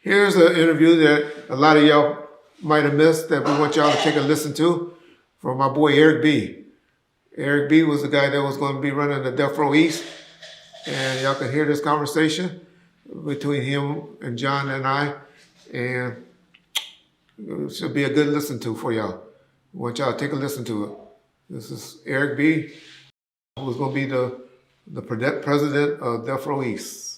Here's an interview that a lot of y'all might have missed that we want y'all to take a listen to from my boy Eric B. Eric B was the guy that was going to be running the Death Row East, and y'all can hear this conversation between him and John and I, and it should be a good listen to for y'all. I want y'all to take a listen to it. This is Eric B, who's going to be the president of Death Row East.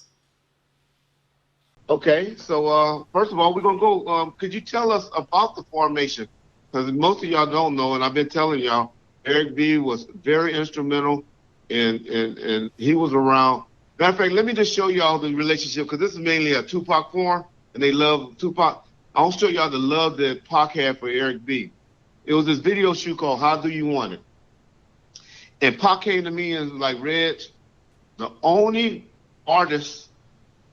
Okay, so first of all, we're gonna go. Could you tell us about the formation? Because most of y'all don't know, and I've been telling y'all, Eric B was very instrumental, and he was around. Matter of fact, let me just show y'all the relationship, because this is mainly a Tupac forum, and they love Tupac. I'll show y'all the love that Pac had for Eric B. It was this video shoot called "How Do You Want It," and Pac came to me and was like, "Reg, the only artist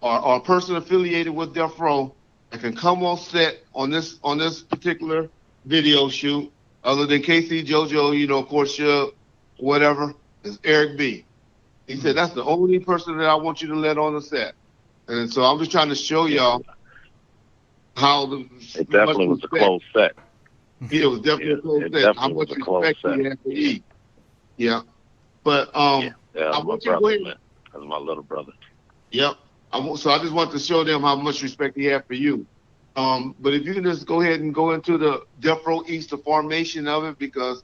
or person affiliated with Death Row that can come on set on this particular video shoot, other than KC, JoJo, of course, whatever, is Eric B." He said, "That's the only person that I want you to let on the set." And so I'm just trying to show y'all how it definitely was a close set. Yeah, it was definitely a close set. How much respect he had for E. Yeah. But I want you to go ahead. That's my little brother. Yep. So I just want to show them how much respect he had for you. But if you can just go ahead and go into the Death Row East, the formation of it, because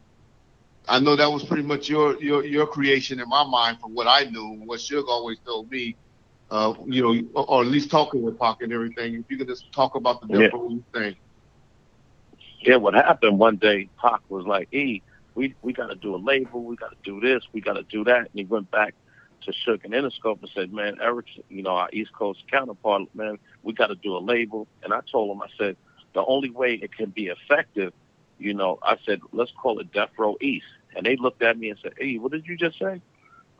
I know that was pretty much your creation in my mind from what I knew, what Suge always told me, or at least talking with Pac and everything. If you could just talk about the Death Row East thing. Yeah, what happened one day, Pac was like, "E, we got to do a label, we got to do this, we got to do that," and he went back to Shook and Interscope and said, "Man, Eric, our East Coast counterpart, man, we got to do a label." And I told him, I said, the only way it can be effective, I said, let's call it Death Row East. And they looked at me and said, "Hey, what did you just say?"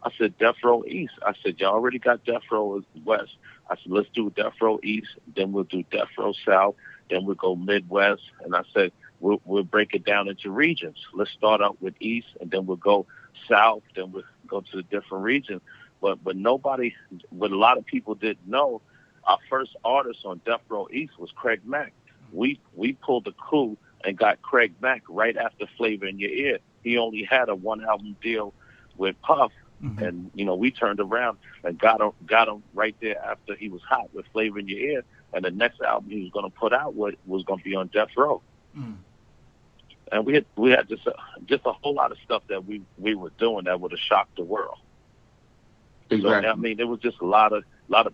I said, Death Row East. I said, y'all already got Death Row West. I said, let's do Death Row East, then we'll do Death Row South, then we'll go Midwest. And I said, we'll break it down into regions. Let's start out with East, and then we'll go South, then we'll go to the different regions. But what a lot of people didn't know, our first artist on Death Row East was Craig Mack. We pulled the coup and got Craig Mack right after Flavor in Your Ear. He only had a 1-album deal with Puff, and we turned around and got him right there after he was hot with Flavor in Your Ear. And the next album he was going to put out was going to be on Death Row. And we had just a whole lot of stuff that we were doing that would have shocked the world. Exactly. So, I mean, it was just a lot of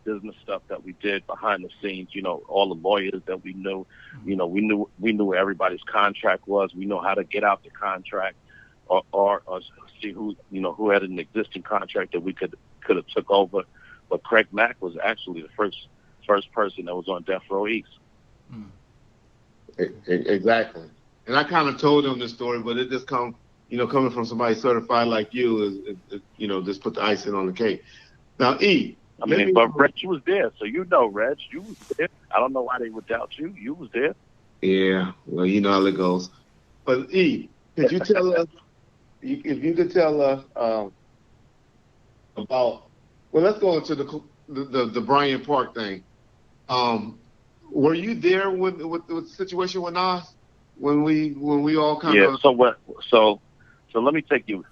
business stuff that we did behind the scenes. All the lawyers that we knew. We knew where everybody's contract was. We know how to get out the contract, or see who had an existing contract that we could have took over. But Craig Mack was actually the first person that was on Death Row East. Exactly. And I kind of told them this story, but it just coming from somebody certified like you is just put the icing on the cake. Now, E. But Reg was there, so Reg, you was there. I don't know why they would doubt you. You was there. Yeah, well, you know how it goes. But E, could you tell us, if you could tell us about, well, let's go into the Bryant Park thing. Were you there with the situation with Nas when we all kind of? Yeah. So let me take you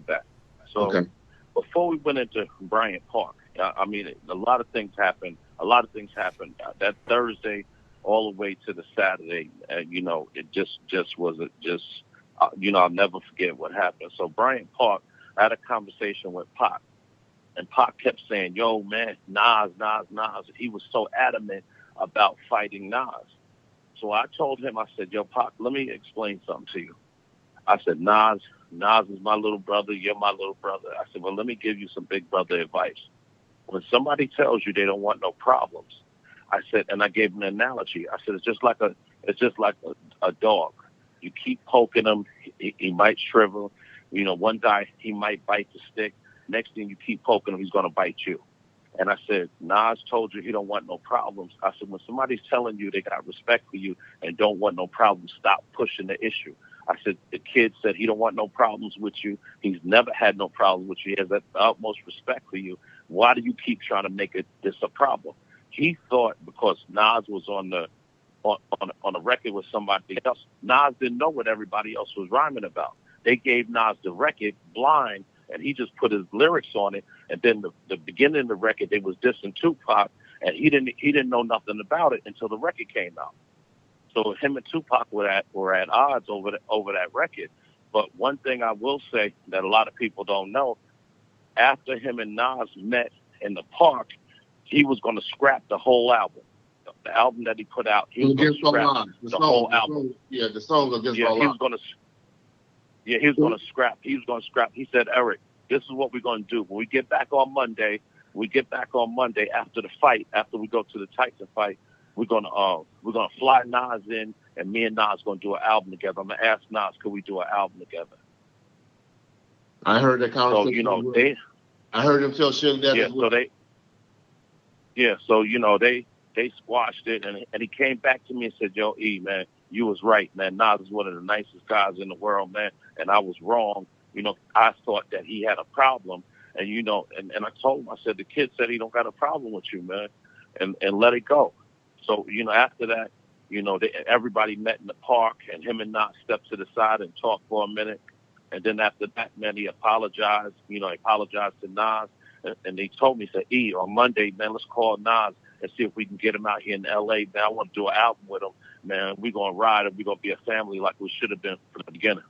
back. So okay. Before we went into Bryant Park, I mean, a lot of things happened. That Thursday all the way to the Saturday. It just was I'll never forget what happened. So Bryant Park, I had a conversation with Pac, and Pac kept saying, "Yo, man, Nas." He was so adamant about fighting Nas. So I told him, I said, "Yo, Pac, let me explain something to you." I said, Nas is my little brother. You're my little brother. I said, well, let me give you some big brother advice. When somebody tells you they don't want no problems, I said, and I gave him an analogy. I said, it's just like a dog. You keep poking him, he might shrivel. One guy, he might bite the stick. Next thing you keep poking him, he's going to bite you. And I said, Nas told you he don't want no problems. I said, when somebody's telling you they got respect for you and don't want no problems, stop pushing the issue. I said, the kid said he don't want no problems with you. He's never had no problems with you. He has the utmost respect for you. Why do you keep trying to make this a problem? he thought because Nas was on a record with somebody else, Nas didn't know what everybody else was rhyming about. They gave Nas the record blind, and he just put his lyrics on it. And then the beginning of the record, they was dissing Tupac, and he didn't know nothing about it until the record came out. So him and Tupac were at odds over that record. But one thing I will say that a lot of people don't know, after him and Nas met in the park, he was going to scrap the whole album. The album that he put out, he was going to scrap the whole album. The song against he was going to. Yeah, he was going to scrap. He was going to scrap. He said, Eric, this is what we're going to do. When we get back on Monday after the fight, after we go to the Tyson fight, we're gonna fly Nas in, and me and Nas gonna do an album together. I'm gonna ask Nas, could we do an album together? I heard that conversation. So I heard him tell Suge that. Yeah. As well. So they squashed it, and he came back to me and said, "Yo, E, man, you was right, man. Nas is one of the nicest guys in the world, man, and I was wrong. I thought that he had a problem, and and I told him, I said, the kid said he don't got a problem with you, man, and let it go." So, after that, everybody met in the park, and him and Nas stepped to the side and talked for a minute. And then after that, man, he apologized. He apologized to Nas. And they told me, said, E, on Monday, man, let's call Nas and see if we can get him out here in L.A. Man, I want to do an album with him. Man, we're going to ride and we're going to be a family like we should have been from the beginning.